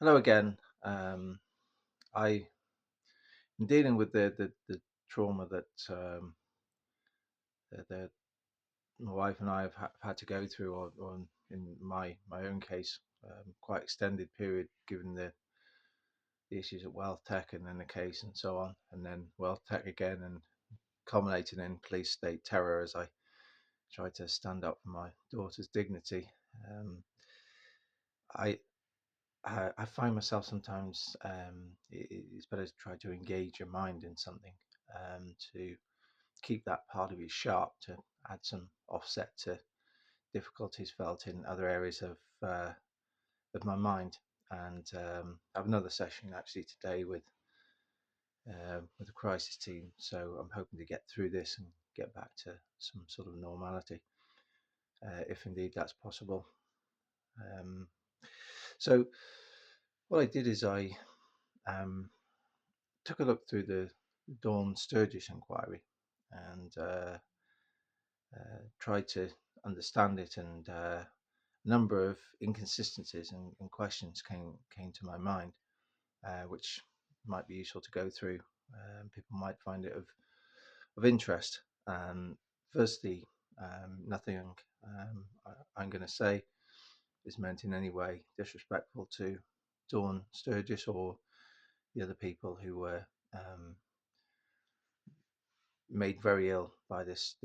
Hello again. I am dealing with the trauma that my wife and I have had to go through, or in my own case, quite extended period, given the issues at Wealth Tech and then the case and so on, and then Wealth Tech again, and culminating in police state terror as I try to stand up for my daughter's dignity. Um, I I find myself sometimes it's better to try to engage your mind in something to keep that part of you sharp, to add some offset to difficulties felt in other areas of my mind. And I have another session actually today with the crisis team, so I'm hoping to get through this and get back to some sort of normality, if indeed that's possible. Um, so what I did is I um, took a look through the Dawn Sturgess Inquiry and tried to understand it, and a number of inconsistencies and questions came to my mind, which might be useful to go through. People might find it of interest. Firstly, nothing I'm going to say is meant in any way disrespectful to Dawn Sturgess or the other people who were made very ill by this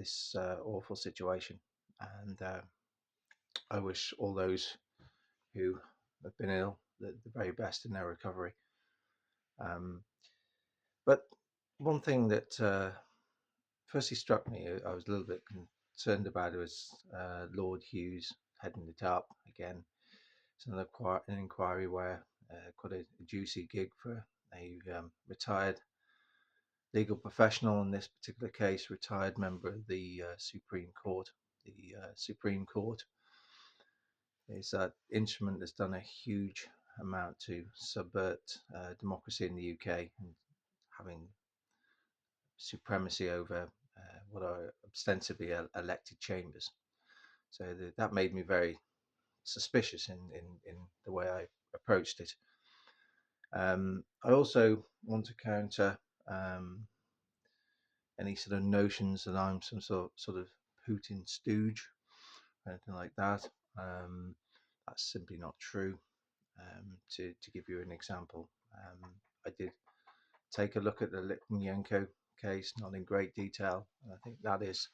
awful situation. And I wish all those who have been ill the very best in their recovery. Um, but one thing that firstly struck me, I was a little bit concerned about it, was Lord Hughes heading it up again. It's another an inquiry where quite a juicy gig for a retired legal professional, in this particular case, retired member of the Supreme Court. The Supreme Court is that instrument that's done a huge amount to subvert democracy in the UK, and having supremacy over what are ostensibly elected chambers. So that made me very suspicious in the way I approached it. I also want to counter any sort of notions that I'm some sort of Putin stooge or anything like that. That's simply not true. To give you an example, I did take a look at the Litvinenko case, not in great detail, and I think that is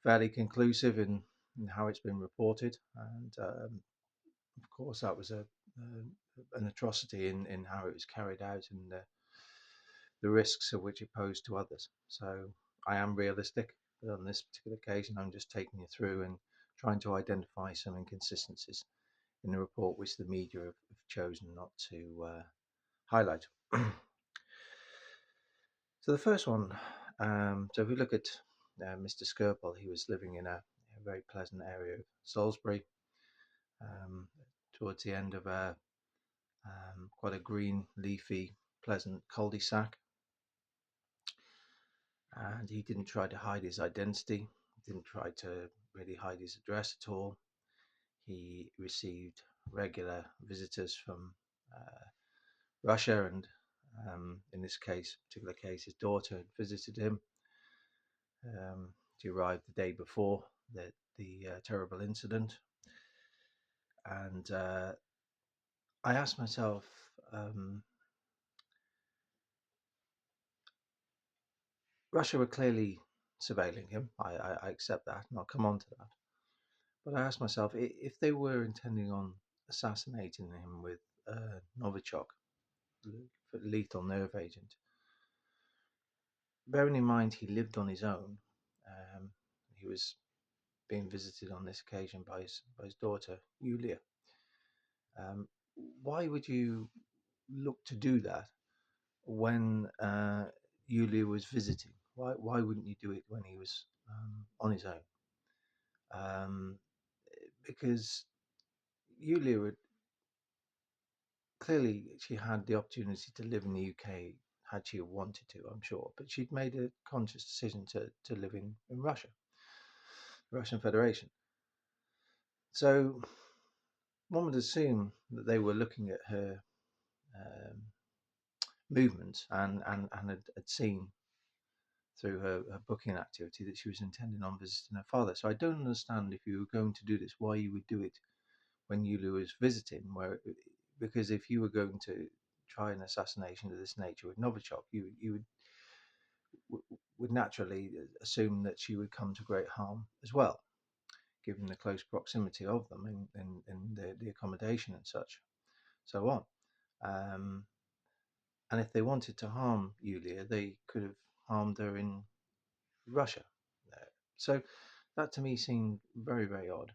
fairly conclusive in how it's been reported. And of course, that was an atrocity in how it was carried out and the risks of which it posed to others. So I am realistic, but on this particular occasion, I'm just taking you through and trying to identify some inconsistencies in the report which the media have chosen not to highlight. So the first one, so if we look at Mr. Skirple, he was living in a very pleasant area of Salisbury, um, towards the end of a quite a green, leafy, pleasant cul-de-sac, and he didn't try to hide his identity. Didn't try to really hide his address at all. He received regular visitors from Russia, and in this particular case, his daughter had visited him. She arrived the day before the terrible incident, and I asked myself, Russia were clearly surveilling him. I accept that, and I'll come on to that. But I asked myself, if they were intending on assassinating him with Novichok, lethal nerve agent, bearing in mind he lived on his own, he was being visited on this occasion by his daughter Yulia. Why would you look to do that when Yulia was visiting? Why wouldn't you do it when he was on his own? Um, because Yulia would clearly, she had the opportunity to live in the UK had she wanted to, I'm sure, but she'd made a conscious decision to live in Russia, the Russian Federation. So one would assume that they were looking at her movements, and had seen through her booking activity that she was intending on visiting her father. So I don't understand, if you were going to do this, why you would do it when Yulu was visiting, because if you were going to try an assassination of this nature with Novichok, would naturally assume that she would come to great harm as well, given the close proximity of them in the accommodation and such, so on. Um, and if they wanted to harm Yulia, they could have harmed her in Russia. So that to me seemed very, very odd.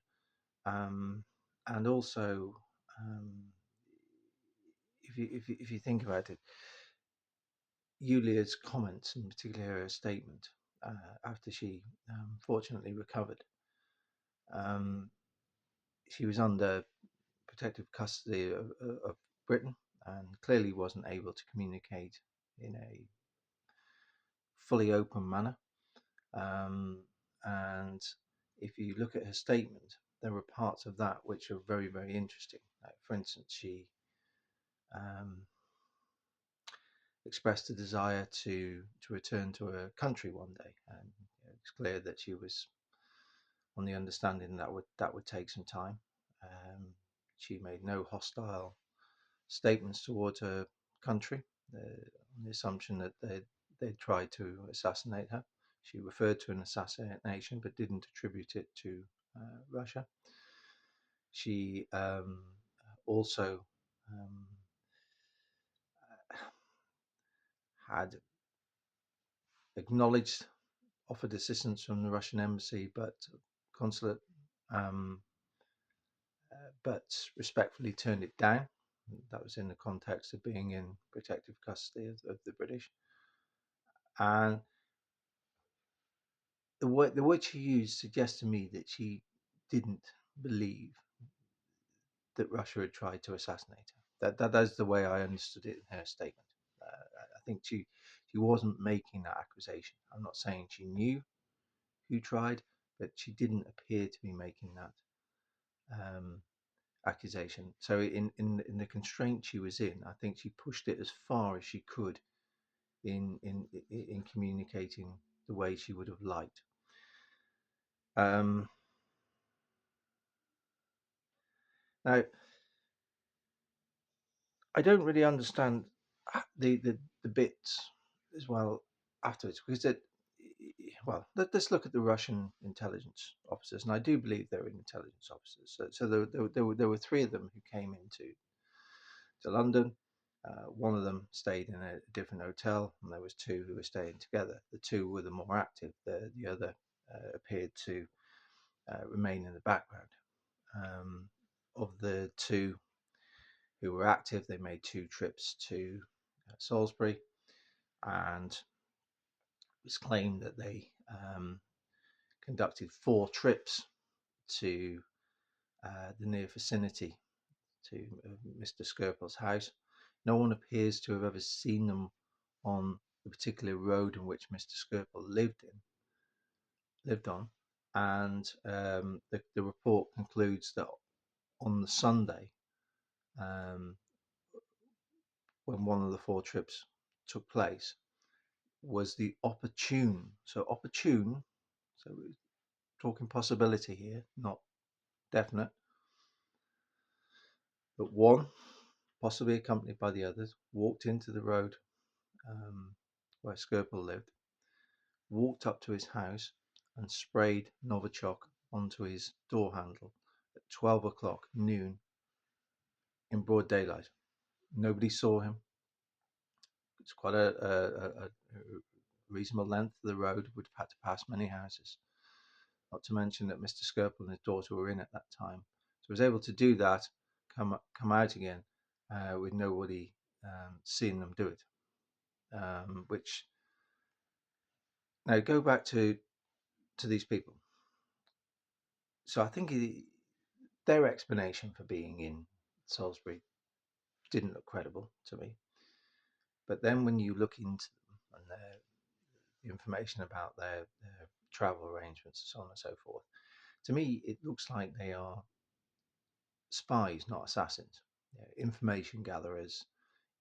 And also, um, if you think about it, Yulia's comments, in particular her statement after she fortunately recovered, um, she was under protective custody of Britain and clearly wasn't able to communicate in a fully open manner. Um, and if you look at her statement, there were parts of that which are very, very interesting. Like, for instance, she um, expressed a desire to return to her country one day, and it's clear that she was on the understanding that would take some time. She made no hostile statements towards her country, on the assumption that they'd tried to assassinate her. She referred to an assassination, but didn't attribute it to Russia. She also um, had acknowledged, offered assistance from the Russian embassy, but consulate, um, but respectfully turned it down. That was in the context of being in protective custody of the British. And the word she used suggests to me that she didn't believe that Russia had tried to assassinate her. That is the way I understood it in her statement. I think she wasn't making that accusation. I'm not saying she knew who tried, but she didn't appear to be making that um, accusation. So in the constraint she was in, I think she pushed it as far as she could in communicating the way she would have liked. Um, Now, I don't really understand the bits as well afterwards, because well, us look at the Russian intelligence officers, and I do believe they were intelligence officers. So there were three of them who came into London. One of them stayed in a different hotel, and there was two who were staying together. The two were the more active. The other appeared to remain in the background. Um, of the two who were active, they made two trips to Salisbury, and it was claimed that they conducted four trips to the near vicinity to Mr. Skirple's house. No one appears to have ever seen them on the particular road in which Mr. Skirple lived on, and the report concludes that on the Sunday, um, when one of the four trips took place, was the opportune. So opportune. So we're talking possibility here, not definite. But one, possibly accompanied by the others, walked into the road where Skirple lived, walked up to his house, and sprayed Novichok onto his door handle at 12 o'clock noon in broad daylight. Nobody saw him. It's quite a reasonable length of the road, would have had to pass many houses. Not to mention that Mr. Skirple and his daughter were in at that time. So he was able to do that, come out again with nobody seeing them do it. Which, now go back to these people. So I think their explanation for being in Salisbury didn't look credible to me. But then when you look into them and the information about their travel arrangements and so on and so forth, to me it looks like they are spies, not assassins. Information gatherers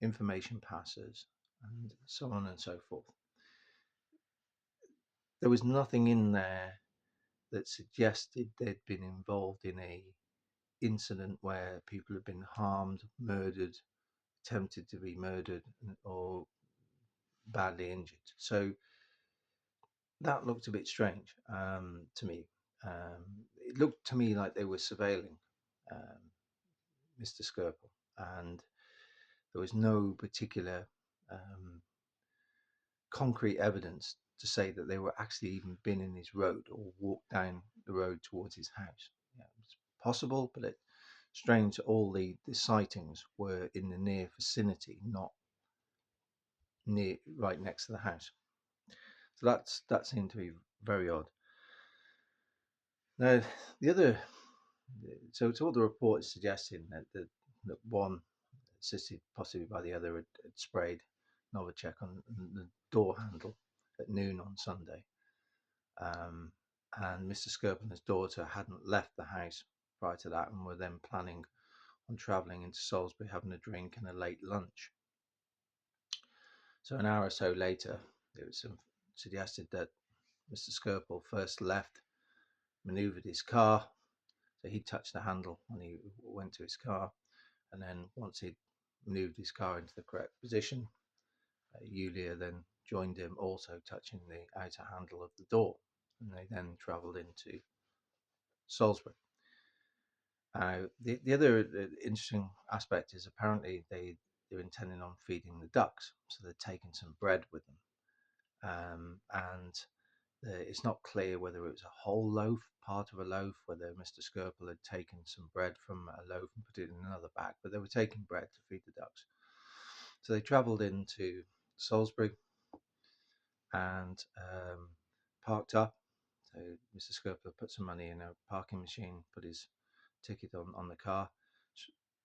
information passes, and so on and so forth. There was nothing in there that suggested they'd been involved in a incident where people had been harmed, murdered, attempted to be murdered, or badly injured. So that looked a bit strange to me. It looked to me like they were surveilling um, Mr. Skirple, and there was no particular concrete evidence to say that they were actually even been in his road or walked down the road towards his house. Yeah, it's possible, but it's strange. All the sightings were in the near vicinity, not near right next to the house. So that seemed to be very odd. Now, the other, so it's all the reports suggesting that one, assisted possibly by the other, had sprayed Novichok on the door handle at noon on Sunday. And Mr. Skirp and his daughter hadn't left the house prior to that and were then planning on travelling into Salisbury, having a drink and a late lunch. So an hour or so later, it was suggested that Mr. Skirple first left, manoeuvred his car, so he touched the handle when he went to his car, and then once he'd moved his car into the correct position, Yulia then joined him, also touching the outer handle of the door, and they then travelled into Salisbury. The other interesting aspect is apparently they're intending on feeding the ducks, so they're taking some bread with them, and it's not clear whether it was a whole loaf, part of a loaf, whether Mr. Skirple had taken some bread from a loaf and put it in another bag, but they were taking bread to feed the ducks. So they travelled into Salisbury and parked up. So Mr. Skirple put some money in a parking machine, put his ticket on the car.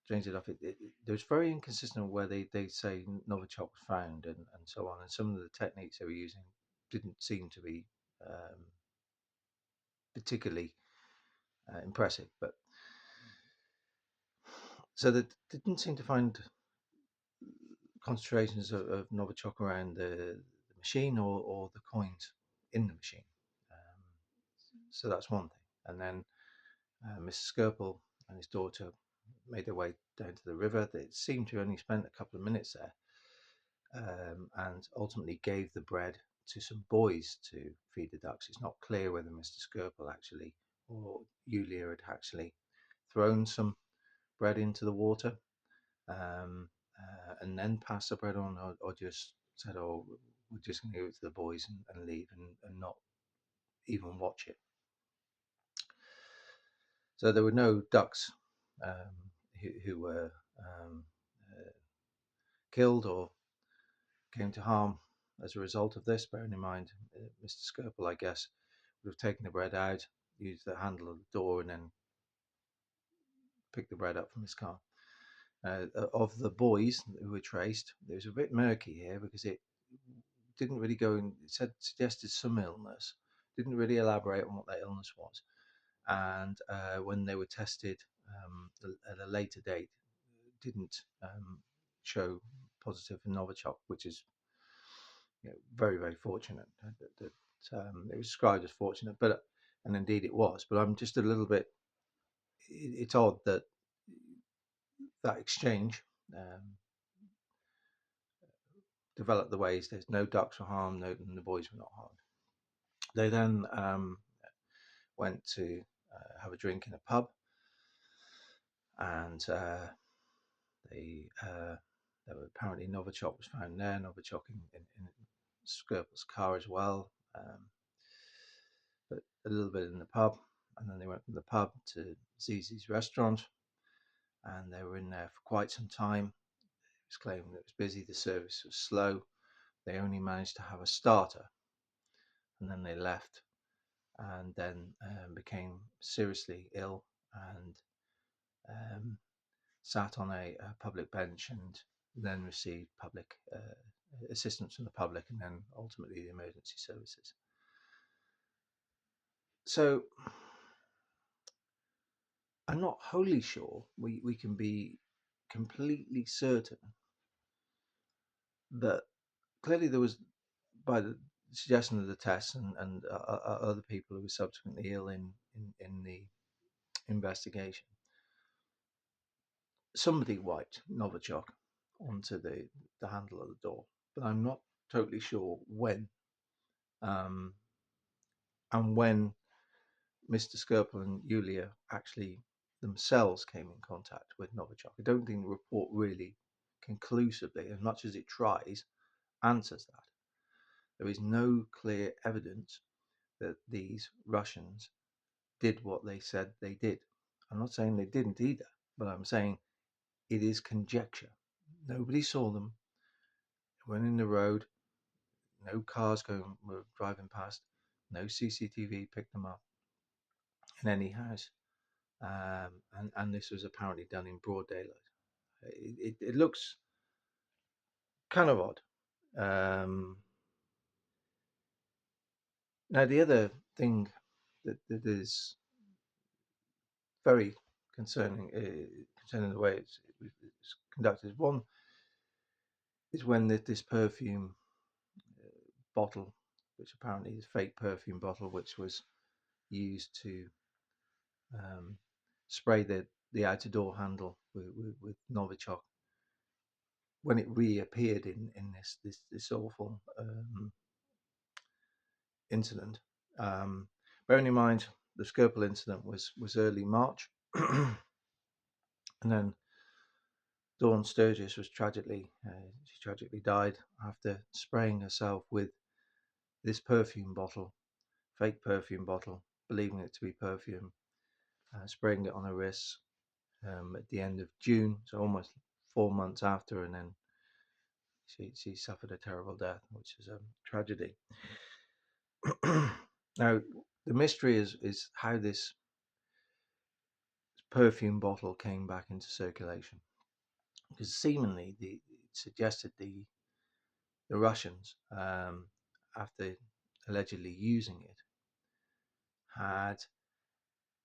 Strange enough, it was very inconsistent where they say Novichok was found and so on, and some of the techniques they were using didn't seem to be particularly impressive. But so they didn't seem to find concentrations of Novichok around the machine or the coins in the machine. So that's one thing. And then Mr. Skirple and his daughter made their way down to the river. They seemed to only spent a couple of minutes there, and ultimately gave the bread to some boys to feed the ducks. It's not clear whether Mr. Skirple actually or Yulia had actually thrown some bread into the water and then passed the bread on, or just said, "Oh, we're just going to give it to the boys and leave and not even watch it." So there were no ducks who were killed or came to harm as a result of this. Bearing in mind, Mr. Skirple, I guess, would have taken the bread out, used the handle of the door, and then picked the bread up from his car. Of the boys who were traced, it was a bit murky here because it didn't really go in. It suggested some illness, didn't really elaborate on what that illness was. And when they were tested at a later date, didn't show positive for Novichok, which is very, very fortunate. That it was described as fortunate, but and indeed it was. But I'm just a little bit. It's odd that that exchange developed the ways. There's no ducks were harmed, and the boys were not harmed. They then went to have a drink in a pub, and there were apparently Novichok was found there. Novichok in Skirple's car as well, but a little bit in the pub, and then they went from the pub to Zizi's restaurant, and they were in there for quite some time. It was claimed that it was busy, the service was slow. They only managed to have a starter, and then they left, and then became seriously ill and sat on a public bench and then received public assistance from the public and then ultimately the emergency services. So I'm not wholly sure we can be completely certain But clearly there was, by the suggestion of the tests and other people who were subsequently ill in the investigation, somebody wiped Novichok onto the handle of the door, but I'm not totally sure when. Um, and when Mr. Skirple and Yulia actually themselves came in contact with Novichok, I don't think the report really conclusively, as much as it tries, answers that. There is no clear evidence that these Russians did what they said they did. I'm not saying they didn't either, but I'm saying it is conjecture. Nobody saw them. They went in the road. No cars were driving past. No CCTV picked them up in any house. And this was apparently done in broad daylight. It looks kind of odd. Um, Now, the other thing that is very concerning the way it's conducted. One is when this perfume bottle, which apparently is a fake perfume bottle, which was used to um, spray the outer door handle with Novichok, when it reappeared in this awful incident. Bearing in mind the Skirple incident was early March, and then Dawn Sturgess was she tragically died after spraying herself with this perfume bottle, fake perfume bottle, believing it to be perfume, spraying it on her wrists at the end of June, so almost 4 months after, and then she suffered a terrible death, which is a tragedy. Now, the mystery is how this perfume bottle came back into circulation, because seemingly it suggested the Russians, after allegedly using it, had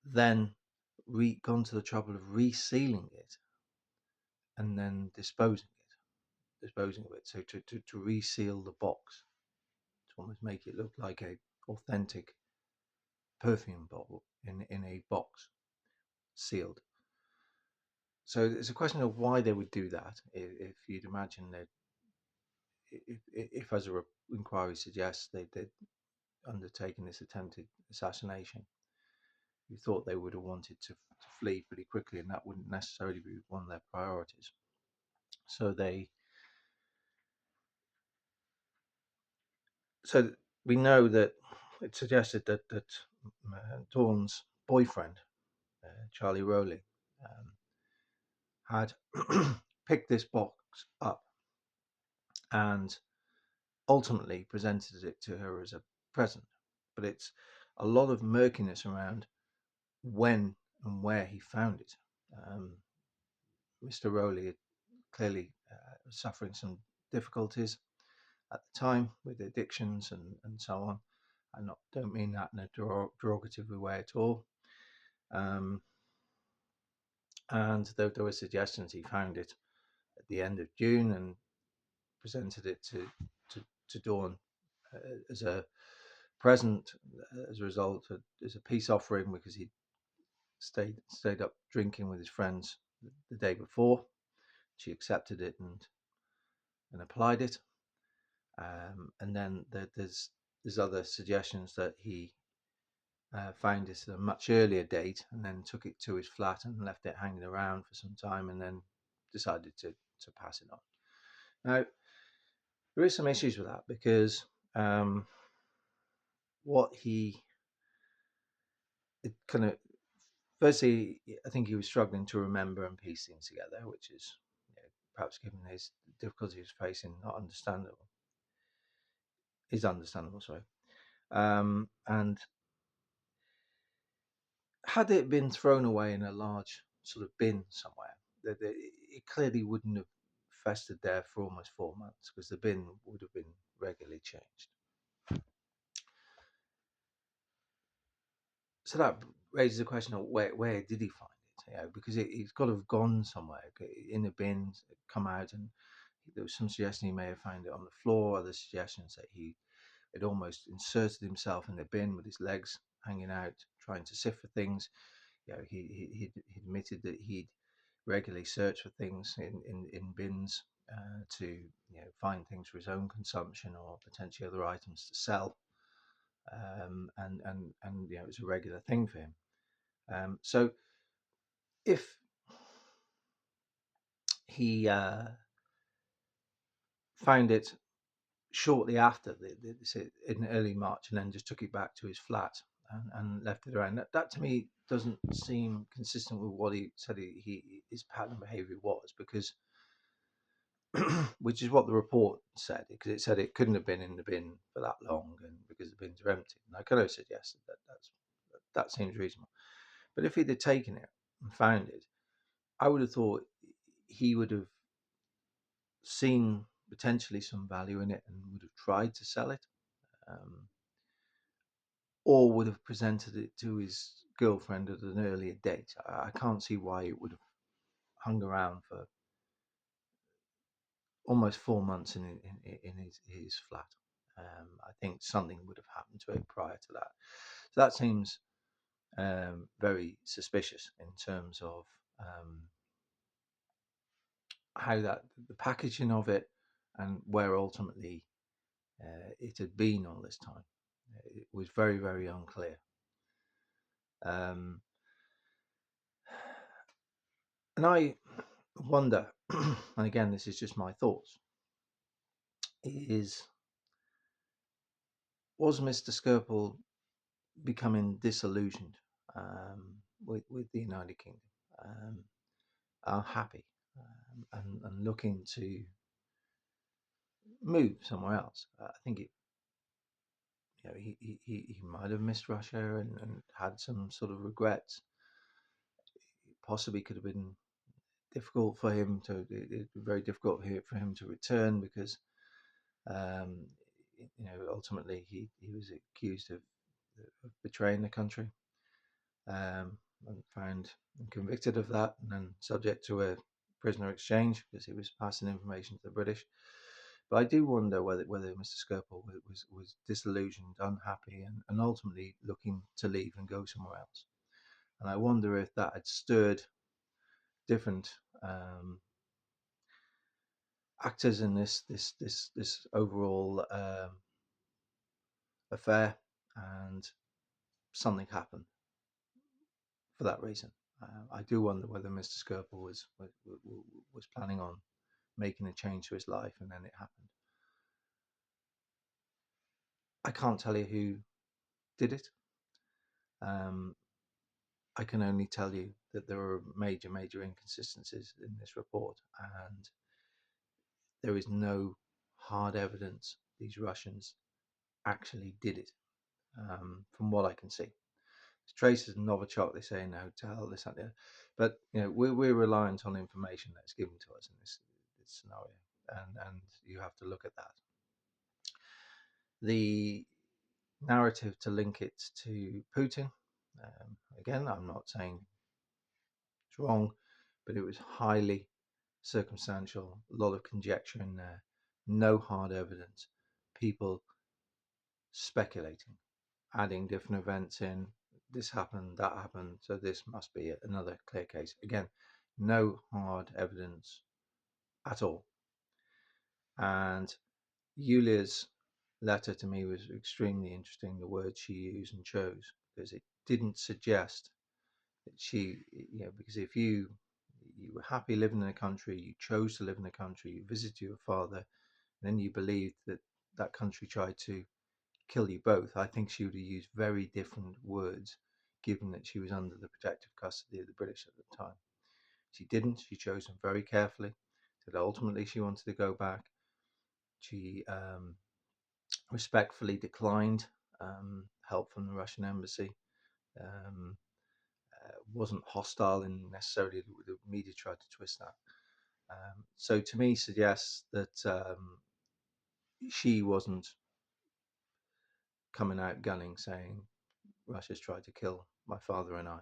then gone to the trouble of resealing it and then disposing of it. So to reseal the box, to almost make it look like a authentic perfume bottle in a box, sealed. So it's a question of why they would do that. If you'd imagine that, if as a inquiry suggests, they'd undertaken this attempted assassination, you thought they would have wanted to flee pretty quickly, and that wouldn't necessarily be one of their priorities. So we know that it suggested that Dawn's boyfriend, Charlie Rowley, had picked this box up and ultimately presented it to her as a present. But it's a lot of murkiness around when and where he found it. Mr. Rowley clearly suffering some difficulties at the time with addictions and so on. I don't mean that in a derogatory way at all. And there were suggestions he found it at the end of June and presented it to Dawn as a present, as a result, as a peace offering, because he stayed up drinking with his friends the day before. She accepted it and applied it. And then there's other suggestions that he found it at a much earlier date and then took it to his flat and left it hanging around for some time and then decided to pass it on. Now, there is some issues with that, because what he kind of, firstly, I think he was struggling to remember and piece things together, which is, perhaps given his difficulty he was facing, not understandable. Is understandable, sorry. And had it been thrown away in a large sort of bin somewhere, it clearly wouldn't have festered there for almost 4 months, because the bin would have been regularly changed. So that raises the question of where did he find it? Because it's got to have gone somewhere in the bin, come out, and there was some suggestion he may have found it on the floor. Other suggestions that he had almost inserted himself in the bin with his legs hanging out, trying to sift for things. He admitted that he'd regularly search for things in bins to find things for his own consumption or potentially other items to sell. And it was a regular thing for him. So if he found it shortly after in early March and then just took it back to his flat and left it around, that to me doesn't seem consistent with what he said his pattern of behavior was, because which is what the report said, because it said it couldn't have been in the bin for that long and because the bins are empty. And I could have suggested that seems reasonable. But if he'd have taken it and found it, I would have thought he would have seen potentially some value in it and would have tried to sell it, or would have presented it to his girlfriend at an earlier date. I can't see why it would have hung around for almost 4 months in his flat. I think something would have happened to it prior to that. So that seems very suspicious in terms of how the packaging of it and where ultimately it had been all this time. It was very, very unclear. And I wonder, and again, this is just my thoughts, was Mr. Skirple becoming disillusioned with the United Kingdom, unhappy, and looking to move somewhere else? I think he might have missed Russia and had some sort of regrets. It possibly could have been difficult for him very difficult for him to return, because um, ultimately he was accused of betraying the country, and found and convicted of that, and then subject to a prisoner exchange because he was passing information to the British. But I do wonder whether Mr. Skirple was disillusioned, unhappy, and ultimately looking to leave and go somewhere else. And I wonder if that had stirred different actors in this overall affair, and something happened for that reason. I do wonder whether Mr. Skirple was planning on making a change to his life, and then it happened. I can't tell you who did it. I can only tell you that there are major, major inconsistencies in this report, and there is no hard evidence these Russians actually did it, from what I can see. There's traces of Novichok, they say, in a hotel, this, that, the other. But we're reliant on information that's given to us in this scenario, and you have to look at that. The narrative to link it to Putin, again, I'm not saying it's wrong, but it was highly circumstantial, a lot of conjecture in there, no hard evidence, people speculating, adding different events in. This happened, that happened, so this must be another clear case. Again, no hard evidence at all. And Yulia's letter to me was extremely interesting, the words she used and chose, because it didn't suggest that she, because if you were happy living in a country, you chose to live in a country, you visited your father, and then you believed that that country tried to kill you both, I think she would have used very different words, given that she was under the protective custody of the British at the time. She didn't. She chose them very carefully. Said ultimately she wanted to go back. She respectfully declined help from the Russian embassy. Um, wasn't hostile in necessarily the media tried to twist that. So to me suggests that she wasn't coming out gunning saying Russia's tried to kill my father and I.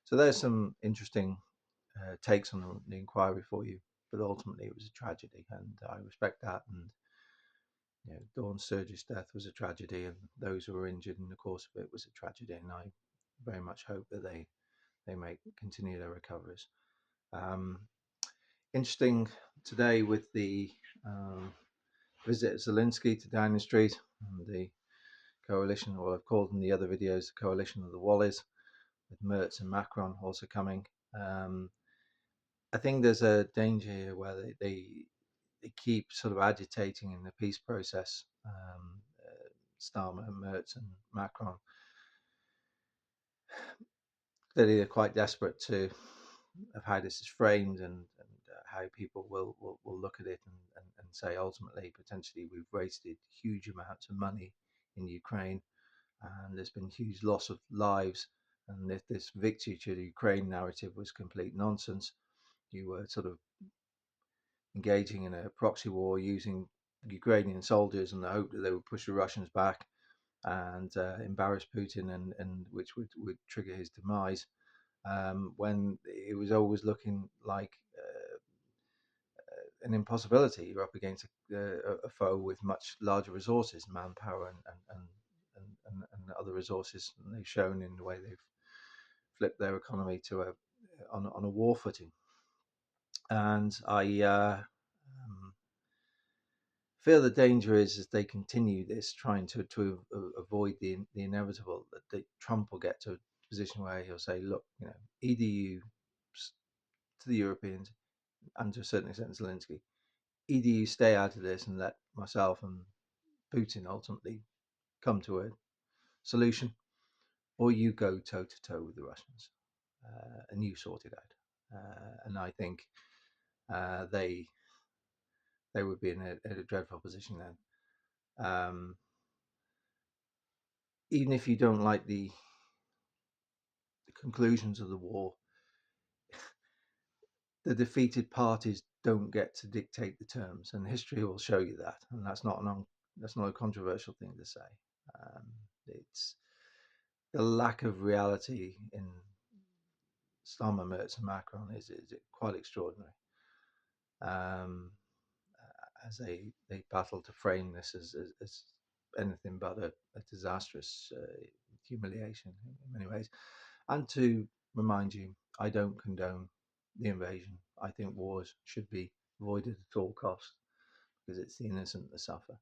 So there's some interesting takes on the inquiry for you. but ultimately it was a tragedy, and I respect that. And Dawn Sturgess' death was a tragedy, and those who were injured in the course of it was a tragedy. And I very much hope that they make continue their recoveries. Um, Interesting today with the visit of Zelensky to Downing Street and the coalition, or I've called in the other videos the coalition of the Wallies, with Merz and Macron also coming. I think there's a danger here where they keep sort of agitating in the peace process. Starmer, Merz, and Macron. Clearly, they're quite desperate to of how this is framed, and how people will look at it and say ultimately potentially we've wasted huge amounts of money in Ukraine, and there's been huge loss of lives, and if this victory to the Ukraine narrative was complete nonsense, you were sort of engaging in a proxy war using Ukrainian soldiers in the hope that they would push the Russians back and embarrass Putin, and which would trigger his demise, when it was always looking like an impossibility. You're up against a foe with much larger resources, manpower, and other resources. And they've shown in the way they've flipped their economy to on a war footing. And I feel the danger is as they continue this, trying to avoid the inevitable, that Trump will get to a position where he'll say, look, either you, to the Europeans and to a certain extent Zelensky, either you stay out of this and let myself and Putin ultimately come to a solution, or you go toe to toe with the Russians, and you sort it out. And I think they would be in a dreadful position then. Even if you don't like the conclusions of the war, the defeated parties don't get to dictate the terms, and history will show you that. And that's not a controversial thing to say. It's the lack of reality in Starmer, Merz, and Macron is quite extraordinary. As they battle to frame this as anything but a disastrous humiliation in many ways. And to remind you, I don't condone the invasion. I think wars should be avoided at all costs because it's the innocent that suffer.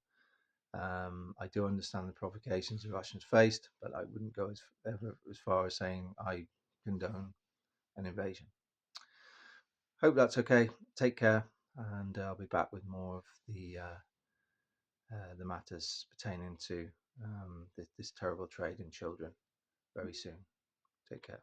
I do understand the provocations the Russians faced, but I wouldn't go as far as saying I condone an invasion. Hope that's okay. Take care, and I'll be back with more of the matters pertaining to this terrible trade in children very soon. Take care.